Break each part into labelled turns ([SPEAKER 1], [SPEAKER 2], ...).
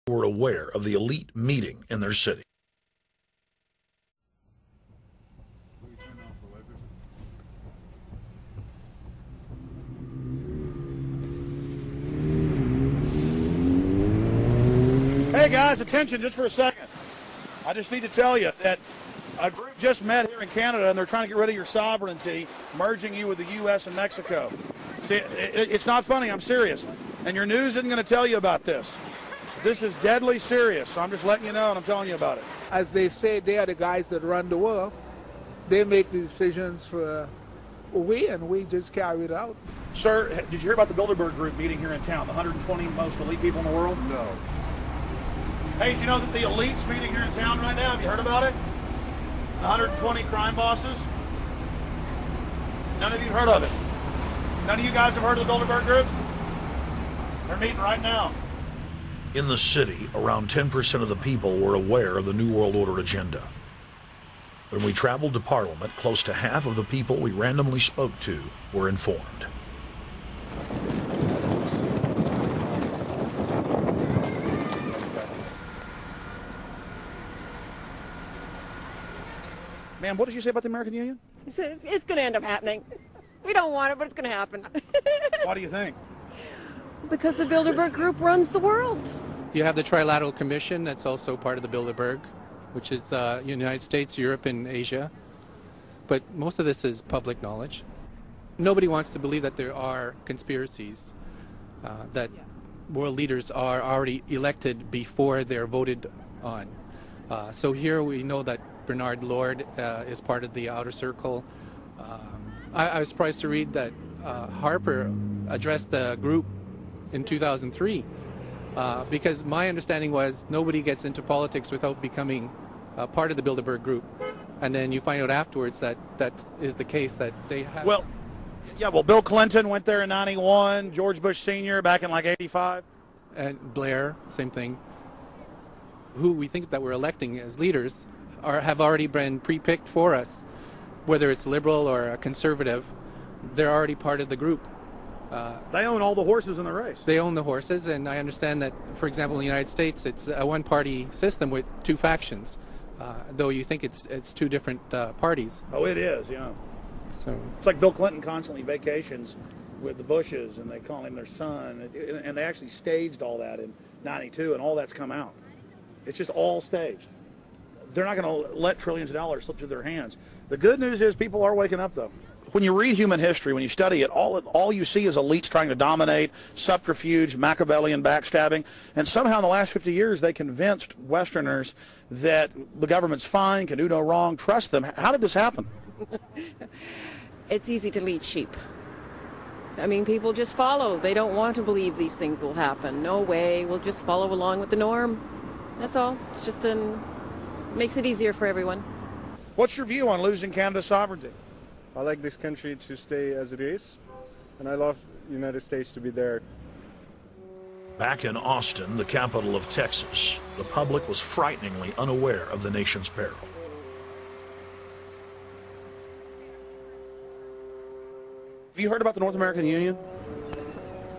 [SPEAKER 1] were aware of the elite meeting in their city.
[SPEAKER 2] Hey guys, attention just for a second. I just need to tell you that a group just met here in Canada and they're trying to get rid of your sovereignty, merging you with the U.S. and Mexico. See, it's not funny, I'm serious. And your news isn't going to tell you about this. This is deadly serious, so I'm just letting you know and I'm telling you about it.
[SPEAKER 3] As they say, they are the guys that run the world. They make the decisions for we, and we just carry it out.
[SPEAKER 2] Sir, did you hear about the Bilderberg group meeting here in town, the 120 most elite people in the world?
[SPEAKER 3] No.
[SPEAKER 2] Hey, did you know that the elite's meeting here in town right now? Have you heard about it? The 120 crime bosses? None of you have heard of it. None of you guys have heard of the Bilderberg group? They're meeting right now.
[SPEAKER 1] In the city, around 10% of the people were aware of the New World Order agenda. When we traveled to Parliament, close to half of the people we randomly spoke to were informed.
[SPEAKER 2] Ma'am, what did you say about the American Union?
[SPEAKER 4] It's going to end up happening. We don't want it, but it's going to happen.
[SPEAKER 2] Why do you think?
[SPEAKER 4] Because the Bilderberg Group runs the world.
[SPEAKER 5] You have the Trilateral Commission that's also part of the Bilderberg, which is the United States, Europe, and Asia. But most of this is public knowledge. Nobody wants to believe that there are conspiracies, that world leaders are already elected before they're voted on. So here we know that Bernard Lord is part of the outer circle. I was surprised to read that Harper addressed the group in 2003 because my understanding was nobody gets into politics without becoming part of the Bilderberg group. And then you find out afterwards that that is the case, that they have...
[SPEAKER 2] Well, yeah, Bill Clinton went there in 91, George Bush Sr. back in like 85.
[SPEAKER 5] And Blair, same thing. Who we think that we're electing as leaders have already been pre-picked for us. Whether it's liberal or a conservative, they're already part of the group.
[SPEAKER 2] They own all the horses in the race.
[SPEAKER 5] They own the horses, and I understand that, for example, in the United States, it's a one-party system with two factions, though you think it's two different parties.
[SPEAKER 2] Oh, it is, yeah.
[SPEAKER 5] So
[SPEAKER 2] it's like Bill Clinton constantly vacations with the Bushes, and they call him their son, and they actually staged all that in 92, and all that's come out. It's just all staged. They're not going to let trillions of dollars slip through their hands. The good news is people are waking up, though. When you read human history, when you study it, all you see is elites trying to dominate, subterfuge, Machiavellian backstabbing, and somehow in the last 50 years they convinced Westerners that the government's fine, can do no wrong, trust them. How did this happen?
[SPEAKER 4] It's easy to lead sheep. I mean, people just follow. They don't want to believe these things will happen. No way. We'll just follow along with the norm. That's all. It's just makes it easier for everyone.
[SPEAKER 2] What's your view on losing Canada's sovereignty?
[SPEAKER 6] I like this country to stay as it is, and I love the United States to be there.
[SPEAKER 1] Back in Austin, the capital of Texas, the public was frighteningly unaware of the nation's peril.
[SPEAKER 2] Have you heard about the North American Union?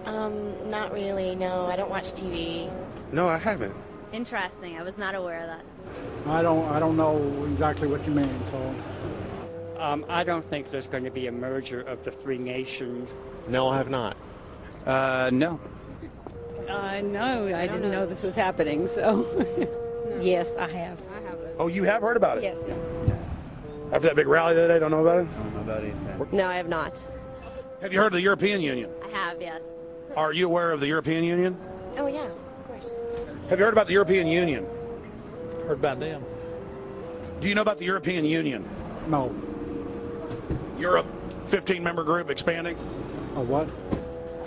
[SPEAKER 7] Not really, no. I don't watch TV.
[SPEAKER 6] No, I haven't.
[SPEAKER 8] Interesting. I was not aware of that.
[SPEAKER 9] I don't know exactly what you mean, so...
[SPEAKER 10] I don't think there's going to be a merger of the three nations.
[SPEAKER 6] No, I have not.
[SPEAKER 5] no.
[SPEAKER 4] No, I didn't know this was happening, so...
[SPEAKER 7] Yes, I have.
[SPEAKER 2] Oh, you have heard about it?
[SPEAKER 7] Yes.
[SPEAKER 2] After that big rally the other day, don't know about it?
[SPEAKER 6] I don't know about anything.
[SPEAKER 7] No, I have not.
[SPEAKER 2] Have you heard of the European Union?
[SPEAKER 8] I have, yes.
[SPEAKER 2] Are you aware of the European Union?
[SPEAKER 7] Oh, yeah, of course.
[SPEAKER 2] Have you heard about the European Union?
[SPEAKER 10] Heard about them.
[SPEAKER 2] Do you know about the European Union?
[SPEAKER 9] No.
[SPEAKER 2] Europe, 15-member group expanding.
[SPEAKER 9] A what?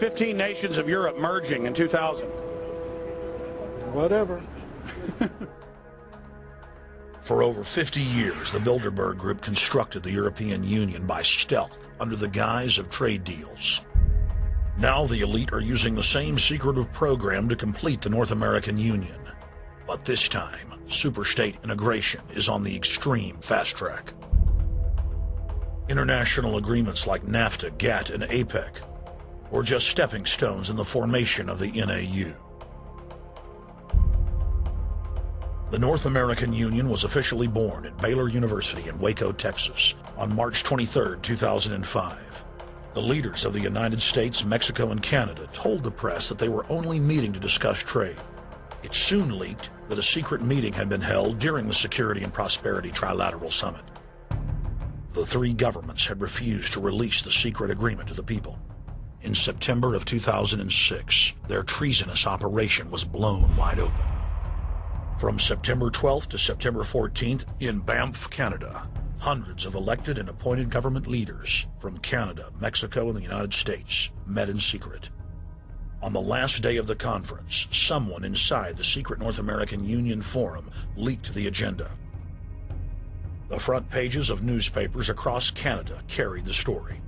[SPEAKER 2] 15 nations of Europe merging in 2000.
[SPEAKER 9] Whatever.
[SPEAKER 1] For over 50 years, the Bilderberg Group constructed the European Union by stealth under the guise of trade deals. Now the elite are using the same secretive program to complete the North American Union. But this time, superstate integration is on the extreme fast track. International agreements like NAFTA, GATT, and APEC were just stepping stones in the formation of the NAU. The North American Union was officially born at Baylor University in Waco, Texas, on March 23, 2005. The leaders of the United States, Mexico, and Canada told the press that they were only meeting to discuss trade. It soon leaked that a secret meeting had been held during the Security and Prosperity Trilateral Summit. The three governments had refused to release the secret agreement to the people. In September of 2006, their treasonous operation was blown wide open. From September 12th to September 14th, in Banff, Canada, hundreds of elected and appointed government leaders from Canada, Mexico, and the United States met in secret. On the last day of the conference, someone inside the secret North American Union Forum leaked the agenda. The front pages of newspapers across Canada carried the story.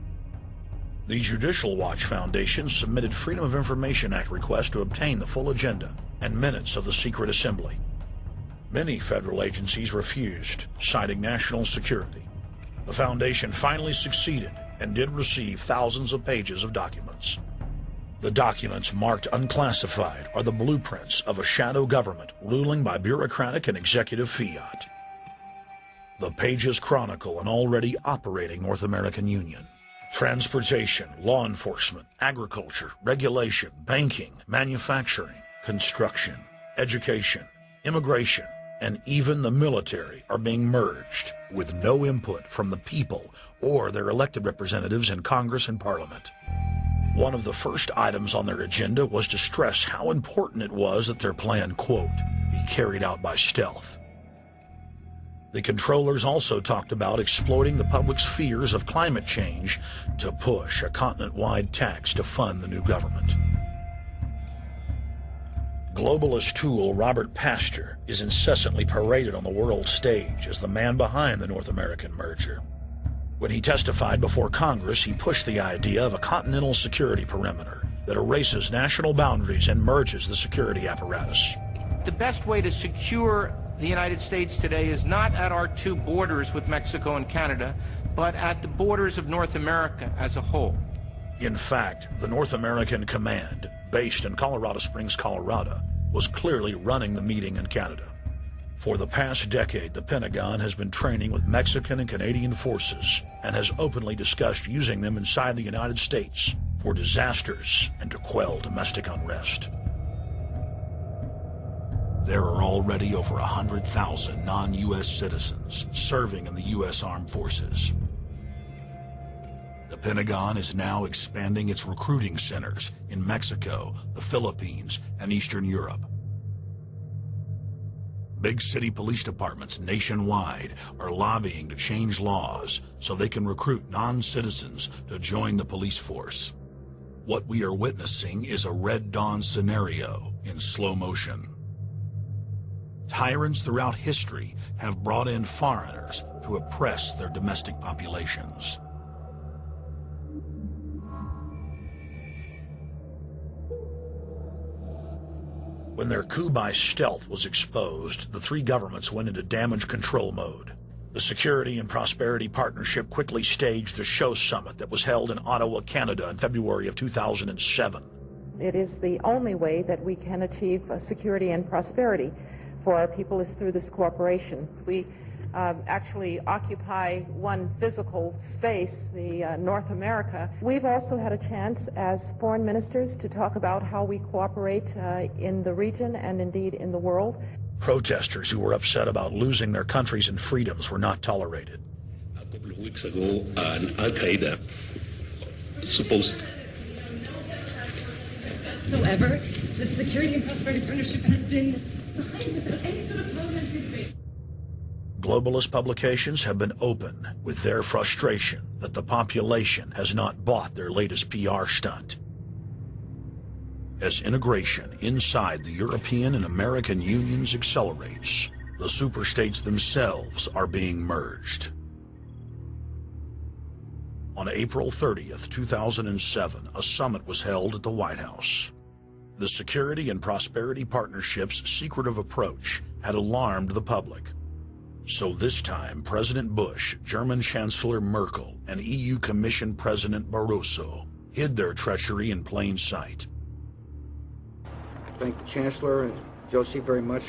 [SPEAKER 1] The Judicial Watch Foundation submitted Freedom of Information Act requests to obtain the full agenda and minutes of the secret assembly. Many federal agencies refused, citing national security. The foundation finally succeeded and did receive thousands of pages of documents. The documents marked unclassified are the blueprints of a shadow government ruling by bureaucratic and executive fiat. The pages chronicle an already operating North American Union. Transportation, law enforcement, agriculture, regulation, banking, manufacturing, construction, education, immigration, and even the military are being merged with no input from the people or their elected representatives in Congress and Parliament. One of the first items on their agenda was to stress how important it was that their plan, quote, be carried out by stealth. The controllers also talked about exploiting the public's fears of climate change to push a continent-wide tax to fund the new government. Globalist tool Robert Pastor is incessantly paraded on the world stage as the man behind the North American merger. When he testified before Congress, he pushed the idea of a continental security perimeter that erases national boundaries and merges the security apparatus.
[SPEAKER 11] The best way to secure the United States today is not at our two borders with Mexico and Canada, but at the borders of North America as a whole.
[SPEAKER 1] In fact, the North American Command, based in Colorado Springs, Colorado, was clearly running the meeting in Canada. For the past decade, the Pentagon has been training with Mexican and Canadian forces and has openly discussed using them inside the United States for disasters and to quell domestic unrest. There are already over 100,000 non-U.S. citizens serving in the U.S. Armed Forces. The Pentagon is now expanding its recruiting centers in Mexico, the Philippines, and Eastern Europe. Big city police departments nationwide are lobbying to change laws so they can recruit non-citizens to join the police force. What we are witnessing is a Red Dawn scenario in slow motion. Tyrants throughout history have brought in foreigners to oppress their domestic populations. When their coup by stealth was exposed, the three governments went into damage control mode. The Security and Prosperity Partnership quickly staged a show summit that was held in Ottawa, Canada in February of 2007.
[SPEAKER 12] It is the only way that we can achieve security and prosperity for our people is through this cooperation. We actually occupy one physical space, the North America. We've also had a chance as foreign ministers to talk about how we cooperate in the region and indeed in the world.
[SPEAKER 1] Protesters who were upset about losing their countries and freedoms were not tolerated.
[SPEAKER 13] A couple of weeks ago, an Al-Qaeda supposed.
[SPEAKER 14] Whatsoever, the Security and Prosperity Partnership has been signed without any sort of parliamentary debate.
[SPEAKER 1] Globalist publications have been open with their frustration that the population has not bought their latest PR stunt. As integration inside the European and American unions accelerates, the superstates themselves are being merged. On April 30th, 2007, a summit was held at the White House. The Security and Prosperity Partnership's secretive approach had alarmed the public. So this time, President Bush, German Chancellor Merkel, and EU Commission President Barroso hid their treachery in plain sight.
[SPEAKER 15] Thank the Chancellor and Josie very much